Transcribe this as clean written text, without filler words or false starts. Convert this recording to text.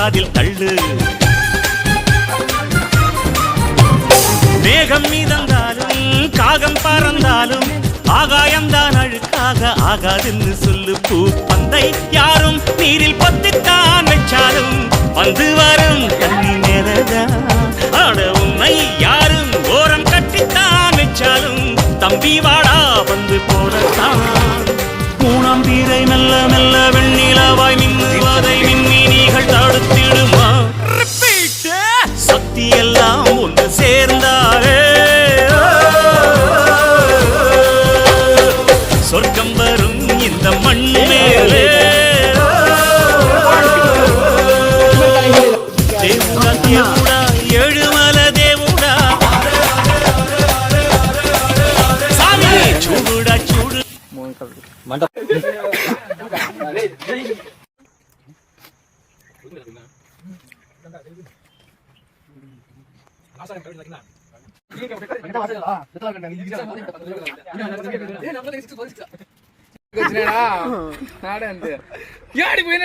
காதில் தள்ளு. மேகம் மீதந்தாலும் காகம் பறந்தாலும் ஆகாயம்தான் அழுக்காக ஆகாதுன்னு சொல்லு. பூ பந்தை யாரும் நீரில் பத்தித்தான் வச்சாலும் வந்து வரும் தண்ணி நேரதான். ஆட உன்னை யாரும் ஓரம் கட்டித்தான் வச்சாலும் தம்பி வாடா வந்து போடத்தான். மூணாம் பீரை மெல்ல மெல்ல வெண்ணிலவாய் மின்னுவதை மின்மினிகள் தடுத்திடுமா? சக்தி எல்லாம் ஒன்று சேர்ந்தாரே சொர்க்கம் வரும் இந்த மண் மேலே. தேவுடா தேவுடா ஏழுமல தேவுடா சாமி சூடுடா சூடு. யாடி போய்